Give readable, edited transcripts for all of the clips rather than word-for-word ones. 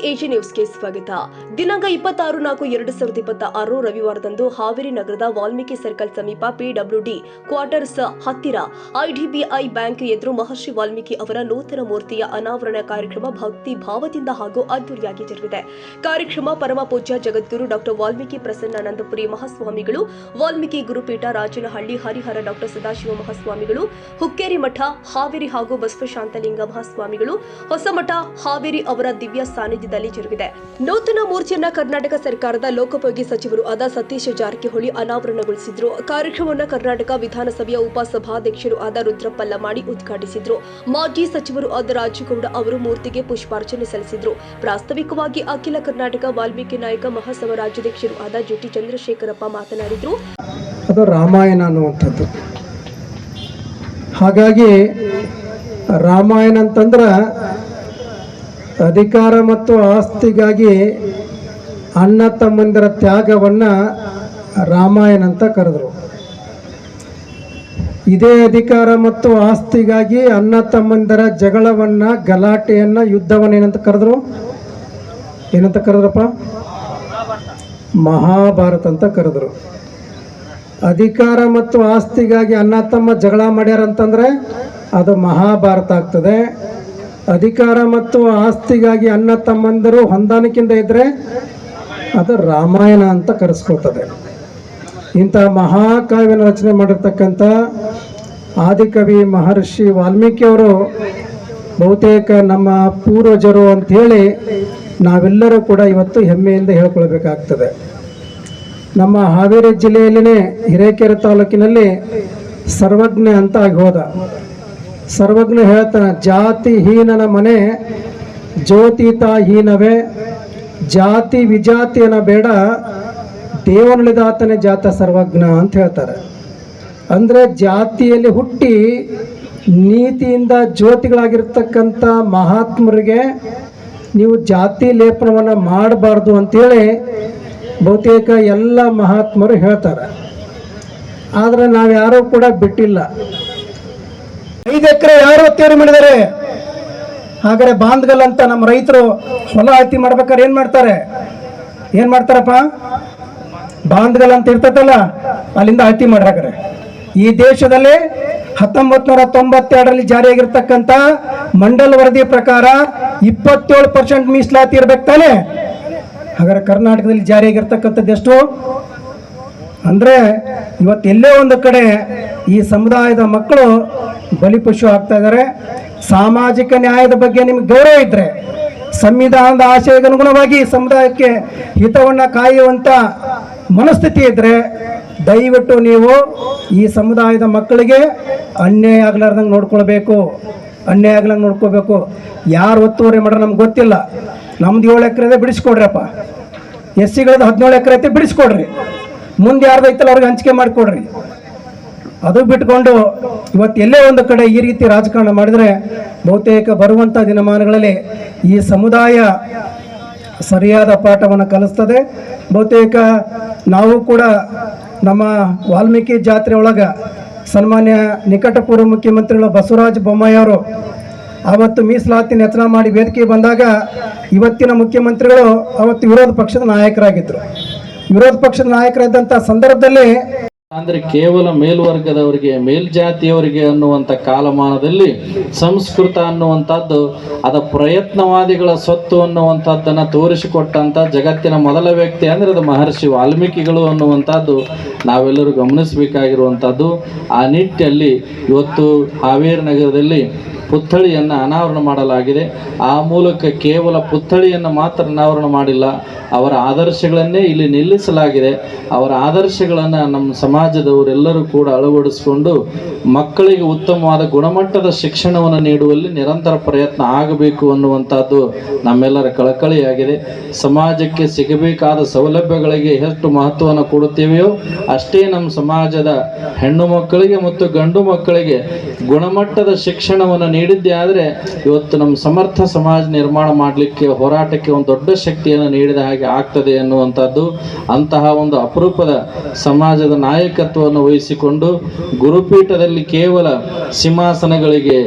AG ನ್ಯೂಸ್ಗೆ ಸ್ವಾಗತ. ದಿನಾಂಕ 26/4/2026 ರವಿವಾರದಂದು ಹಾವೇರಿ ನಗರದ ವಾಲ್ಮೀಕಿ ಸರ್ಕಲ್ ಸಮೀಪ ಪಿಡಬ್ಲ್ಯೂಡಿ ಕ್ವಾರ್ಟರ್ಸ್ ಹತ್ತಿರ ಐಡಿಬಿಐ ಬ್ಯಾಂಕ್ ಎದುರು ಮಹರ್ಷಿ ವಾಲ್ಮೀಕಿ ಅವರ ನೂತನ ಮೂರ್ತಿಯ ಅನಾವರಣ ಕಾರ್ಯಕ್ರಮ ಭಕ್ತಿ ಭಾವದಿಂದ ಹಾಗೂ ಅದ್ದೂರಿಯಾಗಿ ಜರುಗಿದೆ. ಕಾರ್ಯಕ್ರಮ ಪರಮ ಪೂಜ್ಯ ಜಗದ್ಗುರು ಡಾ ವಾಲ್ಮೀಕಿ ಪ್ರಸನ್ನಾನಂದಪುರಿ ಮಹಾಸ್ವಾಮಿಗಳು, ವಾಲ್ಮೀಕಿ ಗುರುಪೀಠ ರಾಜನಹಳ್ಳಿ ಹರಿಹರ ಡಾ ಸದಾಶಿವ ಮಹಾಸ್ವಾಮಿಗಳು, ಹುಕ್ಕೇರಿ ಮಠ ಹಾವೇರಿ ಹಾಗೂ ಬಸವಶಾಂತಲಿಂಗ ಮಹಾಸ್ವಾಮಿಗಳು, ಹೊಸಮಠ ಹಾವೇರಿ ಅವರ ದಿವ್ಯ ಸಾನ್ನಿಧ್ಯದಲ್ಲಿ ಜರುಗಿದೆ. ನೂತನ ಮೂರ್ತಿಯನ್ನ ಕರ್ನಾಟಕ ಸರ್ಕಾರದ ಲೋಕೋಪಯೋಗಿ ಸಚಿವರು ಆದ ಸತೀಶ್ ಜಾರಕಿಹೊಳಿ ಅನಾವರಣಗೊಳಿಸಿದ್ರು. ಕಾರ್ಯಕ್ರಮವನ್ನು ಕರ್ನಾಟಕ ವಿಧಾನಸಭೆಯ ಉಪಸಭಾಧ್ಯಕ್ಷರು ಆದ ರುದ್ರಪ್ಪ ಲಮಾಣಿ ಉದ್ಘಾಟಿಸಿದ್ರು. ಮಾಜಿ ಸಚಿವರು ಆದ ರಾಜಗೌಡ ಅವರು ಮೂರ್ತಿಗೆ ಪುಷ್ಪಾರ್ಚನೆ ಸಲ್ಲಿಸಿದ್ರು. ಪ್ರಾಸ್ತಾವಿಕವಾಗಿ ಅಖಿಲ ಕರ್ನಾಟಕ ವಾಲ್ಮೀಕಿ ನಾಯಕ ಮಹಾಸಭಾ ರಾಜ್ಯಾಧ್ಯಕ್ಷರು ಆದ ಜಿಟಿ ಚಂದ್ರಶೇಖರಪ್ಪ ಮಾತನಾಡಿದ್ರು. ಅದು ರಾಮಾಯಣ ಅನ್ನುವಂಥದ್ದು. ಹಾಗಾಗಿ ರಾಮಾಯಣ ಅಂತಂದ್ರೆ ಅಧಿಕಾರ ಮತ್ತು ಆಸ್ತಿಗಾಗಿ ಅಣ್ಣ ತಮ್ಮಂದಿರ ತ್ಯಾಗವನ್ನು ರಾಮಾಯಣ ಅಂತ ಕರೆದರು. ಇದೇ ಅಧಿಕಾರ ಮತ್ತು ಆಸ್ತಿಗಾಗಿ ಅಣ್ಣ ತಮ್ಮಂದಿರ ಜಗಳವನ್ನು, ಗಲಾಟೆಯನ್ನು, ಯುದ್ಧವನ್ನು ಏನಂತ ಕರೆದ್ರು? ಏನಂತ ಕರೆದ್ರಪ್ಪ? ಮಹಾಭಾರತ ಅಂತ ಕರೆದ್ರು. ಅಧಿಕಾರ ಮತ್ತು ಆಸ್ತಿಗಾಗಿ ಅಣ್ಣ ತಮ್ಮ ಜಗಳ ಮಾಡ್ಯಾರಂತಂದ್ರೆ ಅದು ಮಹಾಭಾರತ ಆಗ್ತದೆ. ಅಧಿಕಾರ ಮತ್ತು ಆಸ್ತಿಗಾಗಿ ಅಣ್ಣ ತಮ್ಮಂದರು ಹೊಂದಾಣಿಕೆಯಿಂದ ಇದ್ದರೆ ಅದು ರಾಮಾಯಣ ಅಂತ ಕರೆಸ್ಕೊಳ್ತದೆ. ಇಂಥ ಮಹಾಕಾವ್ಯನ ರಚನೆ ಮಾಡಿರ್ತಕ್ಕಂಥ ಆದಿಕವಿ ಮಹರ್ಷಿ ವಾಲ್ಮೀಕಿಯವರು ಬಹುತೇಕ ನಮ್ಮ ಪೂರ್ವಜರು ಅಂಥೇಳಿ ನಾವೆಲ್ಲರೂ ಕೂಡ ಇವತ್ತು ಹೆಮ್ಮೆಯಿಂದ ಹೇಳ್ಕೊಳ್ಬೇಕಾಗ್ತದೆ. ನಮ್ಮ ಹಾವೇರಿ ಜಿಲ್ಲೆಯಲ್ಲಿನೇ ಹಿರೇಕೆರೆ ತಾಲೂಕಿನಲ್ಲಿ ಸರ್ವಜ್ಞ ಅಂತ ಆಗಿ ಹೋದ. ಸರ್ವಜ್ಞ ಹೇಳ್ತಾನೆ, ಜಾತಿ ಹೀನನ ಮನೆ ಜ್ಯೋತಿತ ಹೀನವೇ, ಜಾತಿ ವಿಜಾತಿಯನ ಬೇಡ ದೇವನುಳಿದಾತನೇ ಜಾತ ಸರ್ವಜ್ಞ ಅಂತ ಹೇಳ್ತಾರೆ. ಅಂದರೆ ಜಾತಿಯಲ್ಲಿ ಹುಟ್ಟಿ ನೀತಿಯಿಂದ ಜ್ಯೋತಿಗಳಾಗಿರ್ತಕ್ಕಂಥ ಮಹಾತ್ಮರಿಗೆ ನೀವು ಜಾತಿ ಲೇಪನವನ್ನು ಮಾಡಬಾರ್ದು ಅಂತೇಳಿ ಬಹುತೇಕ ಎಲ್ಲ ಮಹಾತ್ಮರು ಹೇಳ್ತಾರೆ. ಆದರೆ ನಾವ್ಯಾರೂ ಕೂಡ ಬಿಟ್ಟಿಲ್ಲ. 5 ಎಕರೆ ಯಾರು ಒತ್ತೇರಿ ಮಾಡಿದ್ದಾರೆ? ಹಾಗಾದ್ರೆ ಬಾಂದ್ಗಲ್ ಅಂತ ನಮ್ಮ ರೈತರು ಹೊಲ ಅಳತಿ ಮಾಡ್ಬೇಕಾದ್ರೆ ಏನ್ ಮಾಡ್ತಾರಪ್ಪ? ಬಾಂದ್ಗಲ್ ಅಂತ ಇರ್ತದಲ್ಲ, ಅಲ್ಲಿಂದ ಅಳತಿ ಮಾಡ್ಯಾರ. ಈ ದೇಶದಲ್ಲಿ 1992ರಲ್ಲಿ ಜಾರಿಯಾಗಿರ್ತಕ್ಕಂಥ ಮಂಡಲ್ ವರದಿ ಪ್ರಕಾರ 27% ಮೀಸಲಾತಿ ಇರ್ಬೇಕು ತಾನೆ. ಹಾಗಾದ್ರೆ ಕರ್ನಾಟಕದಲ್ಲಿ ಜಾರಿಯಾಗಿರ್ತಕ್ಕಂಥದ್ದು ಎಷ್ಟು? ಅಂದರೆ ಇವತ್ತೆಲ್ಲೇ ಒಂದು ಕಡೆ ಈ ಸಮುದಾಯದ ಮಕ್ಕಳು ಬಲಿಪಶು ಆಗ್ತಾ ಇದ್ದಾರೆ. ಸಾಮಾಜಿಕ ನ್ಯಾಯದ ಬಗ್ಗೆ ನಿಮ್ಗೆ ಗೌರವ ಇದ್ದರೆ, ಸಂವಿಧಾನದ ಆಶಯಕ್ಕೆ ಅನುಗುಣವಾಗಿ ಸಮುದಾಯಕ್ಕೆ ಹಿತವನ್ನು ಕಾಯುವಂಥ ಮನಸ್ಥಿತಿ ಇದ್ದರೆ ದಯವಿಟ್ಟು ನೀವು ಈ ಸಮುದಾಯದ ಮಕ್ಕಳಿಗೆ ಅನ್ಯಾಯ ಆಗ್ಲಾರ್ದಂಗೆ ನೋಡ್ಕೊಳ್ಬೇಕು. ಯಾರು ಒತ್ತುವರಿ ಮಾಡ್ರೆ ನಮ್ಗೆ ಗೊತ್ತಿಲ್ಲ. ನಮ್ದು 7 ಎಕರೆ ಬಿಡಿಸ್ಕೊಡ್ರಪ್ಪ, SCಗಳದ್ದು 17 ಎಕರೆ ಐತೆ ಬಿಡಿಸ್ಕೊಡ್ರಿ. ಮುಂದೆ ಯಾರ್ದು ಐತಲ್ಲ ಅವ್ರಿಗೆ ಹಂಚಿಕೆ ಮಾಡಿಕೊಡ್ರಿ. ಅದು ಬಿಟ್ಕೊಂಡು ಇವತ್ತು ಎಲ್ಲೇ ಒಂದು ಕಡೆ ಈ ರೀತಿ ರಾಜಕಾರಣ ಮಾಡಿದರೆ ಬಹುತೇಕ ಬರುವಂಥ ದಿನಮಾನಗಳಲ್ಲಿ ಈ ಸಮುದಾಯ ಸರಿಯಾದ ಪಾಠವನ್ನು ಕಲಿಸ್ತದೆ. ಬಹುತೇಕ ನಾವು ಕೂಡ ನಮ್ಮ ವಾಲ್ಮೀಕಿ ಜಾತ್ರೆ ಒಳಗೆ ಸನ್ಮಾನ್ಯ ನಿಕಟಪೂರ್ವ ಮುಖ್ಯಮಂತ್ರಿಗಳು ಬಸವರಾಜ ಬೊಮ್ಮಾಯಿ ಅವರು ಅವತ್ತು ಮೀಸಲಾತಿ ಹೆಚ್ಚಳ ಮಾಡಿ ವೇದಿಕೆ ಬಂದಾಗ ಇವತ್ತಿನ ಮುಖ್ಯಮಂತ್ರಿಗಳು ಅವತ್ತು ವಿರೋಧ ಪಕ್ಷದ ನಾಯಕರಾಗಿದ್ದರು. ವಿರೋಧ ಪಕ್ಷದ ನಾಯಕರಾದಂಥ ಸಂದರ್ಭದಲ್ಲಿ ಅಂದ್ರೆ ಕೇವಲ ಮೇಲ್ವರ್ಗದವರಿಗೆ, ಮೇಲ್ಜಾತಿಯವರಿಗೆ ಅನ್ನುವಂಥ ಕಾಲಮಾನದಲ್ಲಿ ಸಂಸ್ಕೃತ ಅನ್ನುವಂಥದ್ದು ಅದ ಪ್ರಯತ್ನವಾದಿಗಳ ಸ್ವತ್ತು ಅನ್ನುವಂಥದ್ದನ್ನು ತೋರಿಸಿಕೊಟ್ಟಂಥ ಜಗತ್ತಿನ ಮೊದಲ ವ್ಯಕ್ತಿ ಅಂದರೆ ಅದು ಮಹರ್ಷಿ ವಾಲ್ಮೀಕಿಗಳು ಅನ್ನುವಂಥದ್ದು ನಾವೆಲ್ಲರೂ ಗಮನಿಸಬೇಕಾಗಿರುವಂಥದ್ದು. ಆ ನಿಟ್ಟಿನಲ್ಲಿ ಇವತ್ತು ಹಾವೇರಿ ನಗರದಲ್ಲಿ ಪುತ್ಥಳಿಯನ್ನು ಅನಾವರಣ ಮಾಡಲಾಗಿದೆ. ಆ ಮೂಲಕ ಕೇವಲ ಪುತ್ಥಳಿಯನ್ನು ಮಾತ್ರ ಅನಾವರಣ ಮಾಡಿಲ್ಲ, ಅವರ ಆದರ್ಶಗಳನ್ನೇ ಇಲ್ಲಿ ನಿಲ್ಲಿಸಲಾಗಿದೆ. ಅವರ ಆದರ್ಶಗಳನ್ನು ನಮ್ಮ ಸಮಾಜದವರೆಲ್ಲರೂ ಕೂಡ ಅಳವಡಿಸಿಕೊಂಡು ಮಕ್ಕಳಿಗೆ ಉತ್ತಮವಾದ ಗುಣಮಟ್ಟದ ಶಿಕ್ಷಣವನ್ನು ನೀಡುವಲ್ಲಿ ನಿರಂತರ ಪ್ರಯತ್ನ ಆಗಬೇಕು ಅನ್ನುವಂಥದ್ದು ನಮ್ಮೆಲ್ಲರ ಕಳಕಳಿಯಾಗಿದೆ. ಸಮಾಜಕ್ಕೆ ಸಿಗಬೇಕಾದ ಸೌಲಭ್ಯಗಳಿಗೆ ಎಷ್ಟು ಮಹತ್ವವನ್ನು ಕೊಡುತ್ತೇವೆಯೋ ಅಷ್ಟೇ ನಮ್ಮ ಸಮಾಜದ ಹೆಣ್ಣು ಮಕ್ಕಳಿಗೆ ಮತ್ತು ಗಂಡು ಮಕ್ಕಳಿಗೆ ಗುಣಮಟ್ಟದ ಶಿಕ್ಷಣವನ್ನು ನೀಡಿದ್ದೇ ಆದರೆ ಇವತ್ತು ನಮ್ಮ ಸಮರ್ಥ ಸಮಾಜ ನಿರ್ಮಾಣ ಮಾಡಲಿಕ್ಕೆ, ಹೋರಾಟಕ್ಕೆ ಒಂದು ದೊಡ್ಡ ಶಕ್ತಿಯನ್ನು ನೀಡಿದ ಹಾಗೆ ಯಶಸ್ವಿಯಾಗಿ ಆಗ್ತದೆ ಎನ್ನುವಂಥದ್ದು. ಅಂತಹ ಒಂದು ಅಪರೂಪದ ಸಮಾಜದ ನಾಯಕತ್ವವನ್ನು ವಹಿಸಿಕೊಂಡು ಗುರುಪೀಠದಲ್ಲಿ ಕೇವಲ ಸಿಂಹಾಸನಗಳಿಗೆ,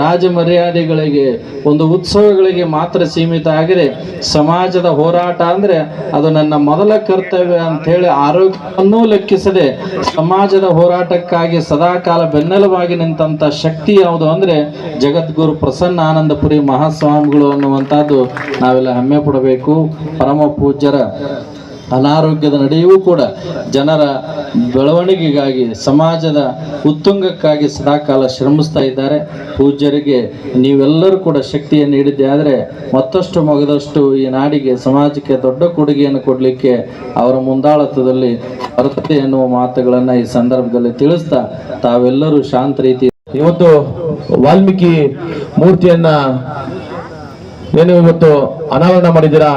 ರಾಜ ಮರ್ಯಾದೆಗಳಿಗೆ, ಒಂದು ಉತ್ಸವಗಳಿಗೆ ಮಾತ್ರ ಸೀಮಿತ ಆಗಿದೆ. ಸಮಾಜದ ಹೋರಾಟ ಅಂದ್ರೆ ಅದು ನನ್ನ ಮೊದಲ ಕರ್ತವ್ಯ ಅಂತ ಹೇಳಿ ಆರೋಗ್ಯವನ್ನು ಲೆಕ್ಕಿಸದೆ ಸಮಾಜದ ಹೋರಾಟಕ್ಕಾಗಿ ಸದಾಕಾಲ ಬೆನ್ನೆಲುಬಾಗಿ ನಿಂತ ಶಕ್ತಿ ಯಾವುದು ಅಂದ್ರೆ ಜಗದ್ಗುರು ಪ್ರಸನ್ನ ಆನಂದಪುರಿ ಮಹಾಸ್ವಾಮಿಗಳು ಅನ್ನುವಂಥದ್ದು ನಾವೆಲ್ಲ ಹೆಮ್ಮೆ ಪಡಬೇಕು. ಪರಮ ಪೂಜ್ಯರ ಅನಾರೋಗ್ಯದ ನಡುವೆಯೂ ಕೂಡ ಜನರ ಬೆಳವಣಿಗೆಗಾಗಿ, ಸಮಾಜದ ಉತ್ತುಂಗಕ್ಕಾಗಿ ಸದಾಕಾಲ ಶ್ರಮಿಸ್ತಾ ಇದ್ದಾರೆ. ಪೂಜ್ಯರಿಗೆ ನೀವೆಲ್ಲರೂ ಕೂಡ ಶಕ್ತಿಯನ್ನು ನೀಡಿದ್ದೆ ಆದರೆ ಮತ್ತಷ್ಟು ಮಗದಷ್ಟು ಈ ನಾಡಿಗೆ, ಸಮಾಜಕ್ಕೆ ದೊಡ್ಡ ಕೊಡುಗೆಯನ್ನು ಕೊಡಲಿಕ್ಕೆ ಅವರ ಮುಂದಾಳತ್ವದಲ್ಲಿ ಬರ್ತದೆ ಎನ್ನುವ ಮಾತುಗಳನ್ನು ಈ ಸಂದರ್ಭದಲ್ಲಿ ತಿಳಿಸ್ತಾ ತಾವೆಲ್ಲರೂ ಶಾಂತ ರೀತಿ ಇವತ್ತು ವಾಲ್ಮೀಕಿ ಮೂರ್ತಿಯನ್ನ ಏನು ಇವತ್ತು ಅನಾವರಣ ಮಾಡಿದ್ದೀರಾ,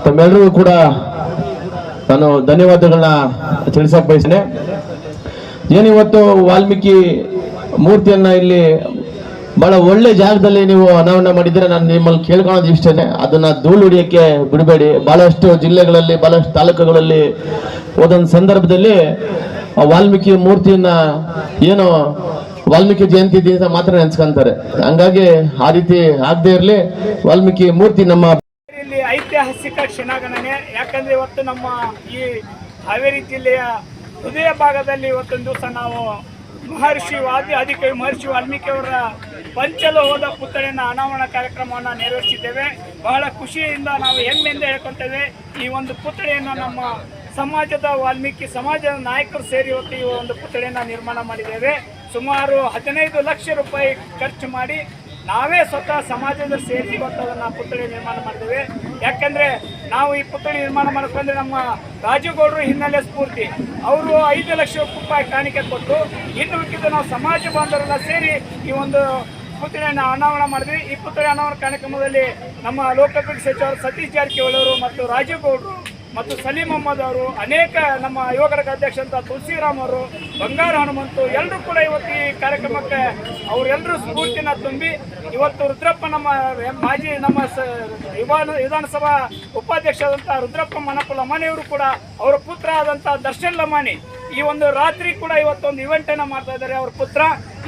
ತಮ್ಮೆಲ್ಲರಿಗೂ ಕೂಡ ನಾನು ಧನ್ಯವಾದಗಳನ್ನ ತಿಳಿಸಕ್ ಬಯಸ್ತೇನೆ. ಏನಿವತ್ತು ವಾಲ್ಮೀಕಿ ಮೂರ್ತಿಯನ್ನ ಇಲ್ಲಿ ಬಹಳ ಒಳ್ಳೆ ಜಾಗದಲ್ಲಿ ನೀವು ಅನಾವರಣ ಮಾಡಿದ್ದೀರಾ. ನಾನು ನಿಮ್ಮಲ್ಲಿ ಕೇಳ್ಕೊಳ್ಳೋದು ಇಷ್ಟೇ, ಅದನ್ನ ಧೂಳು ಹಿಡಿಯಕ್ಕೆ ಬಿಡಬೇಡಿ. ಬಹಳಷ್ಟು ಜಿಲ್ಲೆಗಳಲ್ಲಿ, ಬಹಳಷ್ಟು ತಾಲೂಕುಗಳಲ್ಲಿ ಹೋದಂತ ಸಂದರ್ಭದಲ್ಲಿ ವಾಲ್ಮೀಕಿ ಮೂರ್ತಿಯನ್ನ ಏನು ವಾಲ್ಮೀಕಿ ಜಯಂತಿ ದಿವಸ ಮಾತ್ರ ನೆನ್ಸ್ಕೊಂತಾರೆ. ಹಂಗಾಗಿ ಆ ರೀತಿ ಆಗದೆ ಇರಲಿ. ವಾಲ್ಮೀಕಿ ಮೂರ್ತಿ ನಮ್ಮ ಇಲ್ಲಿ ಐತಿಹಾಸಿಕ ಕ್ಷಣಗಣನೆ. ಯಾಕಂದ್ರೆ ಇವತ್ತು ನಮ್ಮ ಈ ಹಾವೇರಿ ಜಿಲ್ಲೆಯ ಹೃದಯ ಭಾಗದಲ್ಲಿ ಇವತ್ತೊಂದು ದಿವಸ ನಾವು ಆದಿಕವಿ ಮಹರ್ಷಿ ವಾಲ್ಮೀಕಿ ಅವರ ಪಂಚಲೋಹದ ಪುತ್ಥಳಿನ ಅನಾವರಣ ಕಾರ್ಯಕ್ರಮವನ್ನು ನೆರವೇರಿಸಿದ್ದೇವೆ. ಬಹಳ ಖುಷಿಯಿಂದ ನಾವು ಹೆಮ್ಮೆಯಿಂದ ಹೇಳ್ಕೊತೇವೆ. ಈ ಒಂದು ಪುತ್ಥಳಿಯನ್ನು ನಮ್ಮ ಸಮಾಜದ ವಾಲ್ಮೀಕಿ ಸಮಾಜದ ನಾಯಕರು ಸೇರಿ ಇವತ್ತು ಈ ಒಂದು ಪುತ್ಥಳಿಯನ್ನು ನಿರ್ಮಾಣ ಮಾಡಿದ್ದೇವೆ. ಸುಮಾರು 15 ಲಕ್ಷ ರೂಪಾಯಿ ಖರ್ಚು ಮಾಡಿ ನಾವೇ ಸ್ವತಃ ಸಮಾಜದ ಸೇರಿ ಇವತ್ತು ಅದನ್ನು ಪುತ್ಥಳಿ ನಿರ್ಮಾಣ ಮಾಡಿದ್ದೇವೆ. ಯಾಕೆಂದರೆ ನಾವು ಈ ಪುತ್ಥಳಿ ನಿರ್ಮಾಣ ಮಾಡ್ಕೊಂಡ್ರೆ ನಮ್ಮ ರಾಜುಗೌಡರು ಹಿನ್ನೆಲೆ ಸ್ಫೂರ್ತಿ, ಅವರು 5 ಲಕ್ಷ ರೂಪಾಯಿ ಕಾಣಿಕೆ ಕೊಟ್ಟು, ಇನ್ನು ಉಳಿದ ನಾವು ಸಮಾಜ ಬಾಂಧವರೆಲ್ಲ ಸೇರಿ ಈ ಒಂದು ಪುತ್ಥಳಿಯನ್ನು ಅನಾವರಣ ಮಾಡಿದ್ವಿ. ಈ ಪುತ್ಥಳಿ ಅನಾವರಣ ಕಾರ್ಯಕ್ರಮದಲ್ಲಿ ನಮ್ಮ ಲೋಕೋಪಯೋಗಿ ಸಚಿವರು ಸತೀಶ್ ಜಾರಕಿಹೊಳಿ ಅವರು ಮತ್ತು ರಾಜುಗೌಡರು ಮತ್ತು ಸಲೀಂ ಅಹಮದ್ ಅವರು, ಅನೇಕ ನಮ್ಮ ಯುವ ಘಟಕ ಅಧ್ಯಕ್ಷ ಅಂತ ತುಳಸಿರಾಮ್ ಅವರು, ಬಂಗಾರ ಹನುಮಂತು ಎಲ್ಲರೂ ಕೂಡ ಇವತ್ತು ಈ ಕಾರ್ಯಕ್ರಮಕ್ಕೆ ಅವರೆಲ್ಲರೂ ಸ್ಫೂರ್ತಿನ ತುಂಬಿ ಇವತ್ತು ರುದ್ರಪ್ಪ ನಮ್ಮ ಮಾಜಿ ನಮ್ಮ ವಿಧಾನಸಭಾ ಉಪಾಧ್ಯಕ್ಷರಾದಂಥ ರುದ್ರಪ್ಪ ಮನಪ್ಪ ಲಮಾಣಿಯವರು ಕೂಡ ಅವರ ಪುತ್ರ ಆದಂಥ ದರ್ಶನ್ ಲಮಾಣಿ ಈ ಒಂದು ರಾತ್ರಿ ಕೂಡ ಇವತ್ತೊಂದು ಇವೆಂಟನ್ನು ಮಾಡ್ತಾ ಇದ್ದಾರೆ. ಅವ್ರ ಪುತ್ರ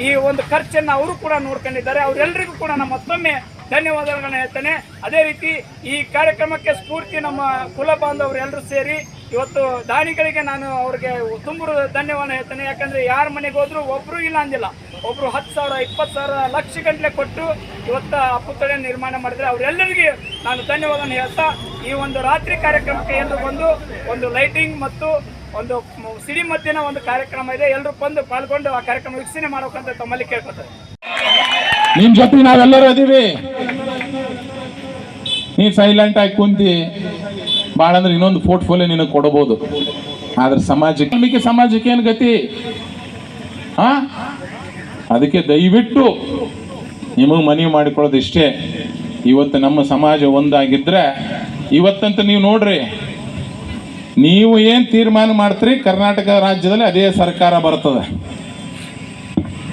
ಈ ಒಂದು ಖರ್ಚನ್ನು ಅವರು ಕೂಡ ನೋಡ್ಕೊಂಡಿದ್ದಾರೆ. ಅವರೆಲ್ಲರಿಗೂ ಕೂಡ ನಮ್ಮ ಮತ್ತೊಮ್ಮೆ ಧನ್ಯವಾದಗಳನ್ನ ಹೇಳ್ತೇನೆ. ಅದೇ ರೀತಿ ಈ ಕಾರ್ಯಕ್ರಮಕ್ಕೆ ಸ್ಫೂರ್ತಿ ನಮ್ಮ ಕುಲ ಬಾಂಧವರು ಎಲ್ಲರೂ ಸೇರಿ ಇವತ್ತು ದಾನಿಗಳಿಗೆ ನಾನು ಅವ್ರಿಗೆ ತುಂಬ ಧನ್ಯವಾದ ಹೇಳ್ತೇನೆ. ಯಾಕಂದರೆ ಯಾರ ಮನೆಗೆ ಹೋದ್ರು ಒಬ್ಬರು ಇಲ್ಲ ಅಂದಿಲ್ಲ, ಒಬ್ಬರು 10,000, 20,000 ಲಕ್ಷ ಗಂಟಲೆ ಕೊಟ್ಟು ಇವತ್ತು ಆ ಪುತ್ಥಳಿಯನ್ನು ನಿರ್ಮಾಣ ಮಾಡಿದರೆ ಅವರೆಲ್ಲರಿಗೆ ನಾನು ಧನ್ಯವಾದವನ್ನು ಹೇಳ್ತಾ ಈ ಒಂದು ರಾತ್ರಿ ಕಾರ್ಯಕ್ರಮಕ್ಕೆ ಎಲ್ಲರೂ ಬಂದು ಒಂದು ಲೈಟಿಂಗ್ ಮತ್ತು ಒಂದು ಸಿಡಿ ಮಧ್ಯನ ಒಂದು ಕಾರ್ಯಕ್ರಮ ಇದೆ. ಎಲ್ಲರೂ ಬಂದು ಪಾಲ್ಗೊಂಡು ಆ ಕಾರ್ಯಕ್ರಮ ವೀಕ್ಷಣೆ ಮಾಡಬೇಕಂತ ತಮ್ಮಲ್ಲಿ ಕೇಳ್ಕೊತಾರೆ. ನಿಮ್ ಜೊತೆ ನಾವೆಲ್ಲರೂ ಅದೀವಿ. ನೀ ಸೈಲೆಂಟ್ ಆಗಿ ಕುಂತಿ ಭಾಳ ಅಂದ್ರೆ ಇನ್ನೊಂದು ಪೋರ್ಟ್ಫೋಲಿಯೋ ನಿನಗೆ ಕೊಡಬಹುದು. ಆದ್ರೆ ಸಮಾಜಕ್ಕೆ ಏನು ಗತಿ? ಅದಕ್ಕೆ ದಯವಿಟ್ಟು ನಿಮಗೆ ಮನವಿ ಮಾಡಿಕೊಳ್ಳೋದು ಇಷ್ಟೇ. ಇವತ್ತು ನಮ್ಮ ಸಮಾಜ ಒಂದಾಗಿದ್ರೆ ಇವತ್ತಂತ ನೀವು ನೋಡ್ರಿ, ನೀವು ಏನು ತೀರ್ಮಾನ ಮಾಡ್ತೀರಿ ಕರ್ನಾಟಕ ರಾಜ್ಯದಲ್ಲಿ ಅದೇ ಸರ್ಕಾರ ಬರ್ತದೆ.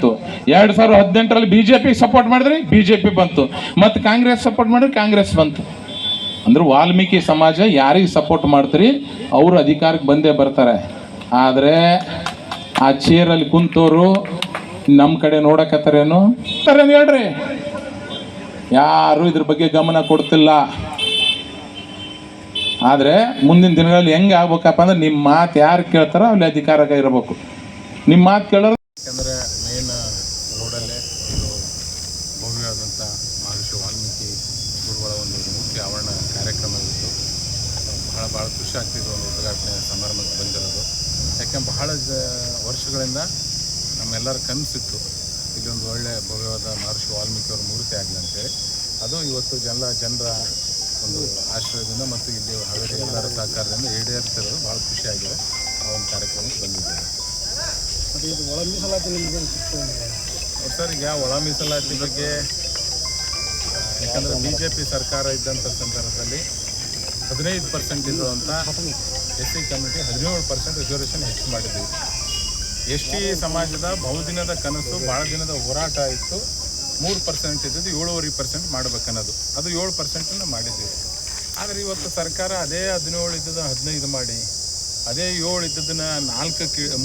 2018ರಲ್ಲಿ ಬಿಜೆಪಿ ಸಪೋರ್ಟ್ ಮಾಡಿದ್ರಿ, ಬಿಜೆಪಿ ಬಂತು. ಮತ್ತು ಕಾಂಗ್ರೆಸ್ ಸಪೋರ್ಟ್ ಮಾಡಿದ್ರೆ ಕಾಂಗ್ರೆಸ್ ಬಂತು. ಅಂದ್ರೆ ವಾಲ್ಮೀಕಿ ಸಮಾಜ ಯಾರಿಗೆ ಸಪೋರ್ಟ್ ಮಾಡ್ತೀರಿ ಅವರು ಅಧಿಕಾರಕ್ಕೆ ಬಂದೇ ಬರ್ತಾರೆ. ಆದರೆ ಆ ಚೇರಲ್ಲಿ ಕುಂತೋರು ನಮ್ಮ ಕಡೆ ನೋಡಕತ್ತಾರೇನು ಹೇಳ್ರಿ, ಯಾರು ಇದ್ರ ಬಗ್ಗೆ ಗಮನ ಕೊಡ್ತಿಲ್ಲ. ಆದರೆ ಮುಂದಿನ ದಿನಗಳಲ್ಲಿ ಹೆಂಗೆ ಆಗ್ಬೇಕಪ್ಪ ಅಂದ್ರೆ ನಿಮ್ಮ ಮಾತು ಯಾರು ಕೇಳ್ತಾರೋ ಅಲ್ಲಿ ಅಧಿಕಾರಕ್ಕೆ ಇರಬೇಕು. ನಿಮ್ಮ ಮಾತು ಕೇಳೋರು. ಯಾಕಂದರೆ ಮೇನ್ ರೋಡಲ್ಲೇ ಇದು ಭವ್ಯವಾದಂಥ ಮಹರ್ಷಿ ವಾಲ್ಮೀಕಿ ಗುರುಗಳ ಒಂದು ಮೂರ್ತಿ ಆವರಣ ಕಾರ್ಯಕ್ರಮ ಇತ್ತು. ಭಾಳ ಖುಷಿ ಆಗ್ತಿದ್ದು ಒಂದು ಉದ್ಘಾಟನೆ ಸಮಾರಂಭಕ್ಕೆ ಬಂದಿರೋದು. ಯಾಕೆಂದ್ರೆ ಬಹಳ ವರ್ಷಗಳಿಂದ ನಮ್ಮೆಲ್ಲರ ಕನಸಿತ್ತು ಇಲ್ಲೊಂದು ಒಳ್ಳೆಯ ಭವ್ಯವಾದ ಮಹರ್ಷಿ ವಾಲ್ಮೀಕಿ ಅವರ ಮೂರ್ತಿ ಆಗಲಿ ಅಂತೇಳಿ. ಅದು ಇವತ್ತು ಜನರ ಒಂದು ಆಶ್ರಯದಿಂದ ಮತ್ತು ಇಲ್ಲಿ ಹಾವೇರಿ ಎಲ್ಲರ ಸಹಕಾರದಿಂದ ಈಡೇರ್ತಿರೋದು ಭಾಳ ಖುಷಿಯಾಗಿದೆ. ಆ ಒಂದು ಕಾರ್ಯಕ್ರಮಕ್ಕೆ ಬಂದಿದ್ದೇವೆ. ಇದು ಒಳ ಮೀಸಲಾತಿ ಸರ್, ಈಗ ಒಳ ಮೀಸಲಾತಿ ಬಗ್ಗೆ ಯಾಕಂದರೆ BJP ಸರ್ಕಾರ ಇದ್ದಂಥ ಸಂದರ್ಭದಲ್ಲಿ 15% ಇರುವಂಥ SC ಕಮ್ಯುನಿಟಿ 17% ರಿಸರ್ವೇಷನ್ ಹೆಚ್ಚು ಮಾಡಿದ್ದೀವಿ. ST ಸಮಾಜದ ಬಹುದಿನದ ಕನಸು, ಭಾಳ ದಿನದ ಹೋರಾಟ ಇತ್ತು. 3% ಇದ್ದದ್ದು 7.5% ಮಾಡಬೇಕನ್ನೋದು, ಅದು 7% ಮಾಡಿದ್ದೀವಿ. ಆದರೆ ಇವತ್ತು ಸರ್ಕಾರ ಅದೇ 17 ಇದ್ದದನ್ನು 15 ಮಾಡಿ, ಅದೇ 7 ಇದ್ದದನ್ನು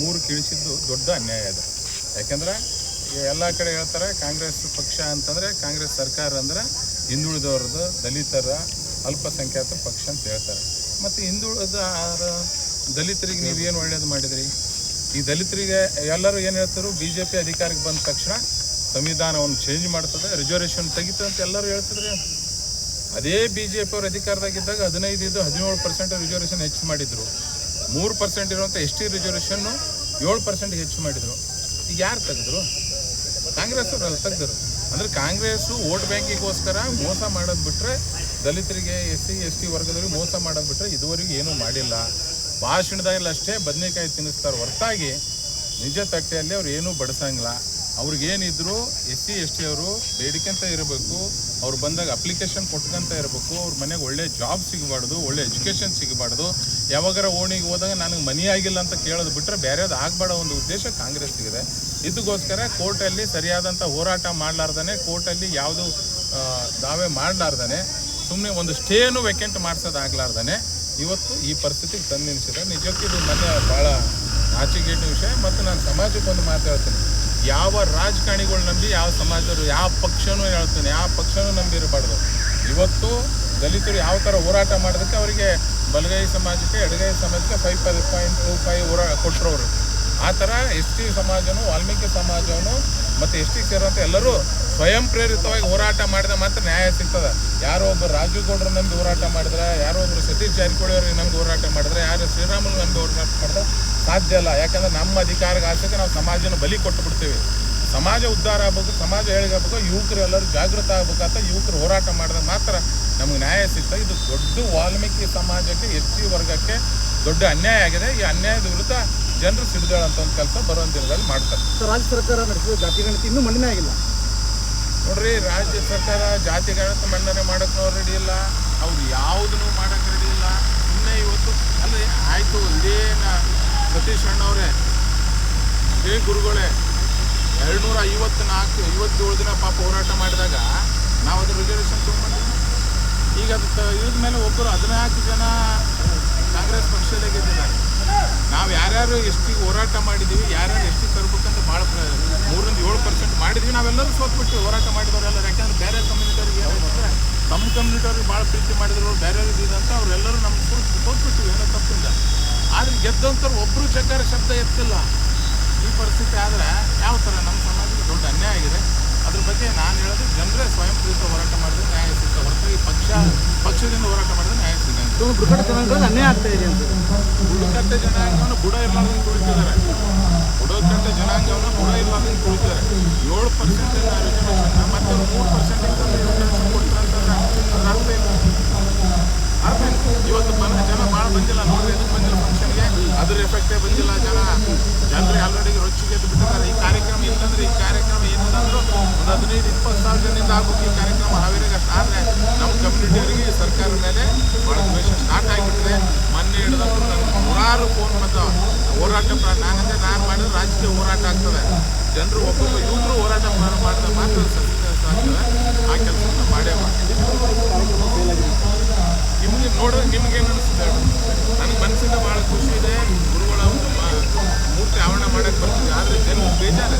3 ಕೀಳಿಸಿದ್ದು ದೊಡ್ಡ ಅನ್ಯಾಯ ಅದು. ಯಾಕೆಂದರೆ ಎಲ್ಲ ಕಡೆ ಹೇಳ್ತಾರೆ ಕಾಂಗ್ರೆಸ್ ಪಕ್ಷ ಅಂತಂದರೆ, ಕಾಂಗ್ರೆಸ್ ಸರ್ಕಾರ ಅಂದರೆ ಹಿಂದುಳಿದವ್ರದ್ದು, ದಲಿತರ, ಅಲ್ಪಸಂಖ್ಯಾತ ಪಕ್ಷ ಅಂತ ಹೇಳ್ತಾರೆ. ಮತ್ತು ಹಿಂದುಳಿದ ದಲಿತರಿಗೆ ನೀವೇನು ಒಳ್ಳೇದು ಮಾಡಿದ್ರಿ? ಈ ದಲಿತರಿಗೆ ಎಲ್ಲರೂ ಏನು ಹೇಳ್ತಾರೆ, BJP ಅಧಿಕಾರಕ್ಕೆ ಬಂದ ತಕ್ಷಣ ಸಂವಿಧಾನವನ್ನು ಚೇಂಜ್ ಮಾಡ್ತದೆ, ರಿಸರ್ವೇಷನ್ ತೆಗಿತದೆ ಅಂತ ಎಲ್ಲರೂ ಹೇಳ್ತಿದ್ರೆ, ಅದೇ BJP ಅವ್ರ ಅಧಿಕಾರದಾಗಿದ್ದಾಗ 15 ಇದ್ದು 17% ರಿಸರ್ವೇಷನ್ ಹೆಚ್ಚು ಮಾಡಿದರು. 3% ಇರುವಂಥ ST ರಿಸರ್ವೇಷನ್ನು 7% ಹೆಚ್ಚು ಮಾಡಿದರು. ಈಗ ಯಾರು ತೆಗೆದ್ರು? ಕಾಂಗ್ರೆಸ್ ಅವರೆಲ್ಲ ತೆಗೆದರು. ಅಂದರೆ ಕಾಂಗ್ರೆಸ್ಸು ವೋಟ್ ಬ್ಯಾಂಕಿಗೋಸ್ಕರ ಮೋಸ ಮಾಡೋದು ಬಿಟ್ಟರೆ, ದಲಿತರಿಗೆ SC ST ವರ್ಗದವ್ರಿಗೆ ಮೋಸ ಮಾಡೋದು ಬಿಟ್ಟರೆ ಇದುವರೆಗೂ ಏನೂ ಮಾಡಿಲ್ಲ. ಭಾಷಣದಾಗೆಲ್ಲ ಅಷ್ಟೇ ಬದನೆಕಾಯಿ ತಿನ್ನಿಸ್ತಾರೆ ಹೊರತಾಗಿ ನಿಜ ತಟ್ಟೆಯಲ್ಲಿ ಅವ್ರು ಏನೂ ಬಡಿಸಂಗಿಲ್ಲ. ಅವ್ರಿಗೇನಿದ್ರು SC ST ಅವರು ಬೇಡಿಕೆಂತ ಇರಬೇಕು, ಅವ್ರು ಬಂದಾಗ ಅಪ್ಲಿಕೇಶನ್ ಕೊಟ್ಕೊಂತ ಇರಬೇಕು, ಅವ್ರ ಮನೆಗೆ ಒಳ್ಳೆ ಜಾಬ್ ಸಿಗಬಾರ್ದು, ಒಳ್ಳೆ ಎಜುಕೇಷನ್ ಸಿಗಬಾರ್ದು, ಯಾವಾಗಾರ ಓಣಿಗೆ ಹೋದಾಗ ನನಗೆ ಮನಿ ಆಗಿಲ್ಲ ಅಂತ ಕೇಳೋದು ಬಿಟ್ಟರೆ ಬೇರೆದು ಆಗಬೇಡ ಒಂದು ಉದ್ದೇಶ ಕಾಂಗ್ರೆಸ್ಸಿಗಿದೆ. ಇದಕ್ಕೋಸ್ಕರ ಕೋರ್ಟಲ್ಲಿ ಸರಿಯಾದಂಥ ಹೋರಾಟ ಮಾಡಲಾರ್ದೇ, ಕೋರ್ಟಲ್ಲಿ ಯಾವುದು ದಾವೆ ಮಾಡಲಾರ್ದೇ, ಸುಮ್ಮನೆ ಒಂದು ಸ್ಟೇನು ವೆಕೆಂಟ್ ಮಾಡಿಸೋದಾಗಲಾರ್ದೇ ಇವತ್ತು ಈ ಪರಿಸ್ಥಿತಿಗೆ ತಂದು ನಿಲ್ಲಿಸಿದೆ. ನಿಜಕ್ಕೂ ಇದು ನನ್ನ ಭಾಳ ನಾಚಿಕೆಗೇಡಿನ ವಿಷಯ. ಮತ್ತು ನಾನು ಸಮಾಜಕ್ಕೆ ಒಂದು ಮಾತಾಡ್ತೀನಿ, ಯಾವ ರಾಜಕಾರಣಿಗಳು ನಂಬಿ ಯಾವ ಸಮಾಜದವರು ಯಾವ ಪಕ್ಷನೂ ಹೇಳ್ತೀನಿ, ಯಾವ ಪಕ್ಷನೂ ನಂಬಿರಬಾರ್ದು. ಇವತ್ತು ದಲಿತರು ಯಾವ ಥರ ಹೋರಾಟ ಮಾಡೋದಕ್ಕೆ ಅವರಿಗೆ ಬಲಗೈ ಸಮಾಜಕ್ಕೆ ಎಡಗೈ ಸಮಾಜಕ್ಕೆ 5.25 ಕೊಟ್ಟರು ಅವರು. ಆ ಥರ ST ಸಮಾಜನೂ ವಾಲ್ಮೀಕಿ ಸಮಾಜವೂ ಮತ್ತು ST ಸೇರುವಂಥ ಎಲ್ಲರೂ ಸ್ವಯಂ ಪ್ರೇರಿತವಾಗಿ ಹೋರಾಟ ಮಾಡಿದ್ರೆ ಮಾತ್ರ ನ್ಯಾಯ ಸಿಗ್ತದೆ. ಯಾರೋ ಒಬ್ಬರು ರಾಜು ಗೌಡ್ರು ನಂಬಿ ಹೋರಾಟ ಮಾಡಿದ್ರೆ, ಯಾರೋ ಒಬ್ಬರು ಸತೀಶ್ ಜಾರಕಿಹೊಳಿ ಅವ್ರಿಗೆ ನಂಬಿ ಹೋರಾಟ ಮಾಡಿದ್ರೆ, ಯಾರು ಶ್ರೀರಾಮುಲು ನಂಬಿ ಹೋರಾಟ ಮಾಡಿದ್ರೆ ಸಾಧ್ಯ ಇಲ್ಲ. ಯಾಕಂದರೆ ನಮ್ಮ ಅಧಿಕಾರಕ್ಕೆ ಆಸೆಗೆ ನಾವು ಸಮಾಜನ ಬಲಿ ಕೊಟ್ಟು ಬಿಡ್ತೀವಿ. ಸಮಾಜ ಉದ್ಧಾರ ಆಗಬೇಕು, ಸಮಾಜ ಏಳಿಗಾಗಬೇಕು, ಯುವಕರು ಎಲ್ಲರೂ ಜಾಗೃತ ಆಗ್ಬೇಕಂತ ಯುವಕರು ಹೋರಾಟ ಮಾಡಿದ್ರೆ ಮಾತ್ರ ನಮಗೆ ನ್ಯಾಯ ಸಿಗ್ತದೆ. ಇದು ದೊಡ್ಡ ವಾಲ್ಮೀಕಿ ಸಮಾಜಕ್ಕೆ ST ವರ್ಗಕ್ಕೆ ದೊಡ್ಡ ಅನ್ಯಾಯ ಆಗಿದೆ. ಈ ಅನ್ಯಾಯದ ವಿರುದ್ಧ ಜನರು ಸಿಡಿದಾಳಂತ ಒಂದು ಕೆಲಸ ಬರುವಂಥ ದಿನಗಳಲ್ಲಿ ಮಾಡ್ತಾರೆ. ರಾಜ್ಯ ಸರ್ಕಾರ ನಡೆಸಿದ ಜಾತಿ ಗಣತಿ ಇನ್ನೂ ಮನ್ನಣೆ ಆಗಿಲ್ಲ ನೋಡ್ರಿ. ರಾಜ್ಯ ಸರ್ಕಾರ ಜಾತಿ ಗಣತಿ ಮನ್ನಣೆ ಮಾಡೋಕ್ಕೂ ರೆಡಿ ಇಲ್ಲ, ಅವ್ರು ಯಾವುದನ್ನು ಮಾಡೋಕ್ಕೆ ರೆಡಿ ಇಲ್ಲ. ಸುಮ್ಮನೆ ಇವತ್ತು ಅಲ್ಲೇ ಆಯಿತು, ಇದೇನ ಸತೀಶ್ ಅಣ್ಣವರೇ, ಇದೇ ಗುರುಗಳೇ 257 ದಿನ ಪಾಪ ಹೋರಾಟ ಮಾಡಿದಾಗ ನಾವು ಅದ್ರ ರಿಸರ್ವೇಷನ್ ತೊಗೊಂಡ್ಬಂದಿದ್ದೀವಿ. ಈಗ ಅದು ಇಳಿದ ಮೇಲೆ ಒಬ್ಬರು 14 ಜನ ಕಾಂಗ್ರೆಸ್ ಪಕ್ಷದಾಗ ಗೆದ್ದಿದ್ದಾರೆ. ನಾವು ಯಾರ್ಯಾರು ST ಹೋರಾಟ ಮಾಡಿದ್ದೀವಿ, ಯಾರ್ಯಾರು ST ತರಬೇಕಂತ ಭಾಳ 3-7% ಮಾಡಿದ್ವಿ. ನಾವೆಲ್ಲರೂ ಸೋತ್ಬಿಟ್ಟು ಹೋರಾಟ ಮಾಡಿದವರೆಲ್ಲ. ಯಾಕೆಂದ್ರೆ ಬೇರೆ ಕಮ್ಯುನಿಟಿಯವ್ರಿಗೆ ಏನಂದರೆ ನಮ್ಮ ಕಮ್ಯುನಿಟಿಯವ್ರಿಗೆ ಭಾಳ ಪ್ರೀತಿ ಮಾಡಿದ್ರು, ಬೇರೆಯವ್ರಿಗೆ ಇದಂತ ಅವರೆಲ್ಲರೂ ನಮ್ಗೆ ಸೋತ್ಬಿಟ್ಟಿವಿ ಏನೋ ತಪ್ಪಿಂದ. ಆದರೆ ಗೆದ್ದಂಥವ್ರು ಒಬ್ಬರು ಚಕ್ಕಾರ ಶಬ್ದ ಎತ್ತಿಲ್ಲ. ಈ ಪರಿಸ್ಥಿತಿ ಆದರೆ ಯಾವ ಥರ ನಮ್ಮ ಸಮಾಜಕ್ಕೆ ದೊಡ್ಡ ಅನ್ಯಾಯ ಆಗಿದೆ. ಅದ್ರ ಬಗ್ಗೆ ನಾನು ಹೇಳೋದು, ಜನರೇ ಸ್ವಯಂ ಪ್ರೇರಿತ ಹೋರಾಟ ಮಾಡಿದ್ರೆ ನ್ಯಾಯ ಸಿಗ್ತದೆ ಹೊರತಾಗಿ ಪಕ್ಷದಿಂದ ಹೋರಾಟ ಮಾಡಿದ್ರೆ ನ್ಯಾಯ ಸಿಗಂತ. ಬುಡಕಟ್ಟು ಜನಾಂಗದಲ್ಲಿ ಅನ್ಯಾಯ ಆಗ್ತಾ ಇದೆ ಅಂತ. ಬುಡಕಟ್ಟು ಜನಾಂಗವನ್ನು ಬುಡ ಇರ್ಲಾರ್ದಂಗೆ ಕುಳಿತಿದ್ದಾರೆ. ಬುಡಕಟ್ಟು ಜನಾಂಗವನ್ನು ಬುಡ ಇರ್ಲಾರ್ದಂಗೆ ಕುಳಿತಿದ್ದಾರೆ. 7% ರಿಸರ್ವೇಷನ್ನ ಮತ್ತೆ 3% ರಿಸರ್ವೇಷನ್ ಕೊಡ್ತಾರೆ ಅಂತಂದ್ರೆ ಅರ್ಥ ಇಲ್ಲ. ಇವತ್ತು ಜನ ಭಾಳ ಬಂದಿಲ್ಲ ನೋಡ್ರಿ, ಎದಕ್ಕೆ ಬಂದಿಲ್ಲ ಫಂಕ್ಷನ್ಗೆ, ಅದ್ರ ಎಫೆಕ್ಟೇ ಬಂದಿಲ್ಲ. ಜನರಿಗೆ ಆಲ್ರೆಡಿ ರೊಚ್ಚಿಗೆದ್ದು ಬಿಟ್ಟಿದ್ದಾರೆ. ಈ ಕಾರ್ಯಕ್ರಮ ಇಲ್ಲಂದ್ರೆ, ಈ ಕಾರ್ಯಕ್ರಮ ಏನಿಲ್ಲಂದ್ರೂ ಒಂದು 15-20 ಸಾವಿರ ಜನದಿಂದ ಆಗ್ಬೇಕು ಈ ಕಾರ್ಯಕ್ರಮ. ಹಾವೇರಿಗೆ ಅಷ್ಟು ಆದರೆ ನಮ್ಮ ಕಮ್ಯುನಿಟಿಯವರಿಗೆ ಸರ್ಕಾರದ ಮೇಲೆ ಭಾಳ ದ್ವೇಷ ಸ್ಟಾರ್ಟ್ ಆಗಿಬಿಟ್ಟಿದೆ. ಮೊನ್ನೆ ಹಿಡಿದಂತೂ ನನಗೆ 100 ಫೋನ್ ಬಂದವ. ಹೋರಾಟ ನಾನು ಮಾಡಿದ್ರೆ ರಾಜಕೀಯ ಹೋರಾಟ ಆಗ್ತದೆ. ಜನರು ಒಬ್ಬೊಬ್ಬ ಯುವಕರು ಹೋರಾಟ ಮಾಡಿದ್ರೆ ಮಾತ್ರ ಆಗ್ತದೆ. ಆ ಕೆಲಸವನ್ನು ಮಾಡೇ ನಿಮಗೆ ನೋಡಿದ್ರೆ ನಿಮಗೇನು ಅನಿಸುತ್ತೆ? ನನಗೆ ಮನಸ್ಸಿಂದ ಭಾಳ ಖುಷಿ ಇದೆ. ಗುರುಗಳ ಒಂದು ಮೂರ್ತಿ ಆವರಣ ಮಾಡೋಕ್ಕೆ ಬರ್ತೀವಿ. ಆದರೆ ಜನರು ಬೇಜಾರು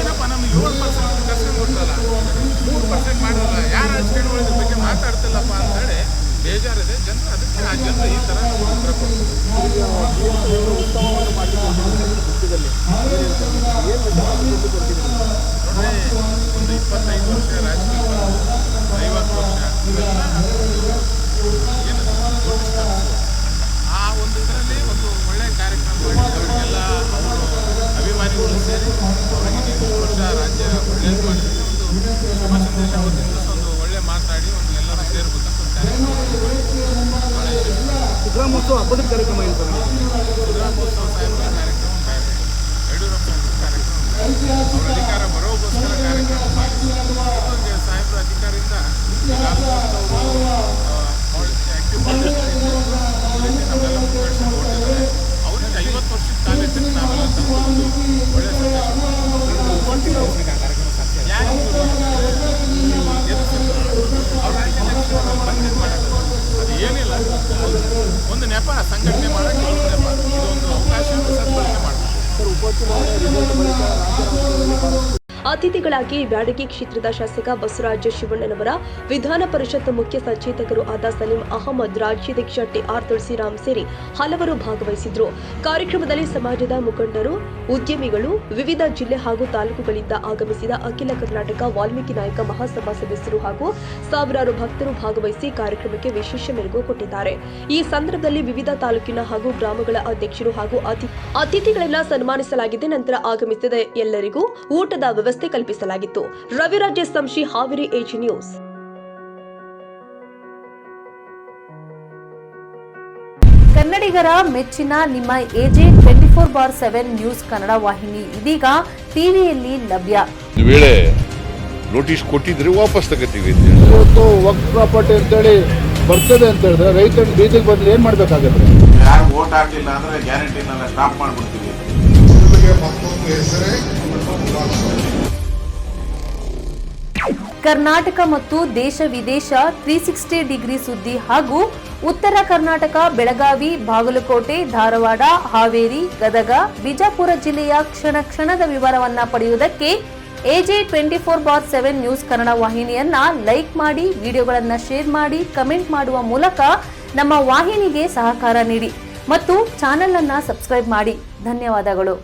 ಏನಪ್ಪ, ನಮ್ಗೆ 7% ಕರ್ಸ್ಕೊಂಡು ಕೊಟ್ಟಲ್ಲ, 3% ಮಾಡಲ್ಲ, ಯಾರು ರಾಜಕಾರಣಿಗಳ ಬಗ್ಗೆ ಮಾತಾಡ್ತಿಲ್ಲಪ್ಪ ಅಂತೇಳಿ ಬೇಜಾರಿದೆ ಜನರು. ಅದಕ್ಕೆ ಆ ಜನರು ಈ ಥರ ಉತ್ತರ ಕೊಡ್ತಾರೆ. ನೋಡ್ರಿ, ಒಂದು 25 ವರ್ಷ ರಾಜಕೀಯ, 50 ವರ್ಷ ಇವೆಲ್ಲ ಏನು ಆ ಒಂದು ಇದರಲ್ಲಿ ಒಂದು ಒಳ್ಳೆಯ ಕಾರ್ಯಕ್ರಮ ಮಾಡಿ ಅವರಿಗೆಲ್ಲ ಅವರು ಅಭಿಮಾನಿಗಳು ಸೇರಿ ಅವರಿಗೆ 20 ವರ್ಷ ರಾಜ್ಯ ಒಳ್ಳೆಯದು ಮಾಡಿದ್ರೆ ಒಂದು ಶುಭ ಸಂದೇಶ ಅವತ್ತಿಂದ ಒಂದು ಒಳ್ಳೆ ಮಾತಾಡಿ ಒಂದು ಎಲ್ಲರೂ ಸೇರ್ಬೇಕಂತ ಒಂದು ಕಾರ್ಯಕ್ರಮ. ಸಿದ್ದರಾಮೋತ್ಸವ ಹಬ್ಬದ ಕಾರ್ಯಕ್ರಮ ಏನು ಸರ್? ಸಿದ್ದರಾಮೋತ್ಸವ ಸಾಹೇಬರ ಕಾರ್ಯಕ್ರಮ ಬೇರೆ, ಯಡಿಯೂರಪ್ಪ ಕಾರ್ಯಕ್ರಮ ಬೇರೆ, ಅವ್ರ ಅಧಿಕಾರ ಬರೋಗೋಸ್ಕರ ಕಾರ್ಯಕ್ರಮ ಮಾಡಿ ಸಾಹೇಬರ ಅಧಿಕಾರದಿಂದ ಆ್ಯಕ್ಟಿವ್ ನಮ್ಮೆಲ್ಲ ಮುಖಂಡರು ಓಡಿದ್ದಾರೆ. ಅವರಿಗೆ 50 ವರ್ಷದ ಕಾಲೇಜಲ್ಲಿ ನಾವೆಲ್ಲ ತಂದು ಒಳ್ಳೆಯ ಸಂದೇಶ ಯಾರು ಅವ್ರ ಬಂದ್ ಮಾಡೋದು ಸಂಘಟನೆ ಮಾಡೋಕ್ಕೆ ಇದೊಂದು ಅವಕಾಶ ಸದ್ಬಳಕೆ ಮಾಡ್ತಾರೆ. ಅತಿಥಿಗಳಾಗಿ ಬ್ಯಾಡಗಿ ಕ್ಷೇತ್ರದ ಶಾಸಕ ಬಸವರಾಜ ಶಿವಣ್ಣನವರ, ವಿಧಾನ ಪರಿಷತ್ ಮುಖ್ಯ ಸಚೇತಕರು ಆದ ಸಲೀಂ ಅಹಮದ್, ರಾಜ್ಯಾಧ್ಯಕ್ಷ ಟಿಆರ್ ತುಳಸಿರಾಮ್ ಸೇರಿ ಹಲವರು ಭಾಗವಹಿಸಿದ್ರು. ಕಾರ್ಯಕ್ರಮದಲ್ಲಿ ಸಮಾಜದ ಮುಖಂಡರು, ಉದ್ಯಮಿಗಳು, ವಿವಿಧ ಜಿಲ್ಲೆ ಹಾಗೂ ತಾಲೂಕುಗಳಿಂದ ಆಗಮಿಸಿದ ಅಖಿಲ ಕರ್ನಾಟಕ ವಾಲ್ಮೀಕಿ ನಾಯಕ ಮಹಾಸಭಾ ಸದಸ್ಯರು ಹಾಗೂ ಸಾವಿರಾರು ಭಕ್ತರು ಭಾಗವಹಿಸಿ ಕಾರ್ಯಕ್ರಮಕ್ಕೆ ವಿಶೇಷ ಮೆರುಗು ಕೊಟ್ಟಿದ್ದಾರೆ. ಈ ಸಂದರ್ಭದಲ್ಲಿ ವಿವಿಧ ತಾಲೂಕಿನ ಹಾಗೂ ಗ್ರಾಮಗಳ ಅಧ್ಯಕ್ಷರು ಹಾಗೂ ಅತಿಥಿಗಳನ್ನ ಸನ್ಮಾನಿಸಲಾಗಿದೆ. ನಂತರ ಆಗಮಿಸಿದ ಎಲ್ಲರಿಗೂ ಊಟದ ವ್ಯವಸ್ಥೆ ಕಲ್ಪಿಸಲಾಗಿತ್ತು. Raviraj Sanshi, Haveri age news. ಕನ್ನಡಿಗರ ಮೆಚ್ಚಿನ ನಿಮ್ಮ ಎಜೆ 24/7 ನ್ಯೂಸ್ ಕನ್ನಡ ವಾಹಿನಿ ಇದೀಗ ಟಿವಿಯಲ್ಲಿ ಲಭ್ಯ. ವೇಳೆ ನೋಟಿಸ್ ಕೊಟ್ಟಿದ್ರೆ ವಾಪಸ್ ತಗೋತೀವಿ. ಇವತ್ತು ವಕ್ಫ್ ಪ್ರಾಪರ್ಟಿ ಅಂತೇಳಿ ಬರ್ತದೆ ಅಂತ ಹೇಳಿದ್ರೆ ರೈತರ ಬೀದಿಗೆ ಬದಲು ಏನ್ ಮಾಡ್ಬೇಕಾಗತ್ತೆ? ಯಾರು ವೋಟ್ ಹಾಕಲಿಲ್ಲ ಅಂದ್ರೆ ಗ್ಯಾರಂಟಿನೆಲ್ಲ ಸ್ಟಾಪ್ ಮಾಡ್ಬಿಡ್ತೀವಿ. ಕರ್ನಾಟಕ ಮತ್ತು ದೇಶ ವಿದೇಶ 360 ಡಿಗ್ರಿ ಸುದ್ದಿ ಹಾಗೂ ಉತ್ತರ ಕರ್ನಾಟಕ, ಬೆಳಗಾವಿ, ಬಾಗಲಕೋಟೆ, ಧಾರವಾಡ, ಹಾವೇರಿ, ಗದಗ, ಬಿಜಾಪುರ ಜಿಲ್ಲೆಯ ಕ್ಷಣ ಕ್ಷಣದ ವಿವರವನ್ನ ಪಡೆಯುವುದಕ್ಕೆ ಎಜೆ 24/7 ನ್ಯೂಸ್ ಕನ್ನಡ ವಾಹಿನಿಯನ್ನ ಲೈಕ್ ಮಾಡಿ, ವಿಡಿಯೋಗಳನ್ನ ಶೇರ್ ಮಾಡಿ, ಕಮೆಂಟ್ ಮಾಡುವ ಮೂಲಕ ನಮ್ಮ ವಾಹಿನಿಗೆ ಸಹಕಾರ ನೀಡಿ ಮತ್ತು ಚಾನೆಲ್ ಅನ್ನ ಸಬ್ಸ್ಕ್ರೈಬ್ ಮಾಡಿ. ಧನ್ಯವಾದಗಳು.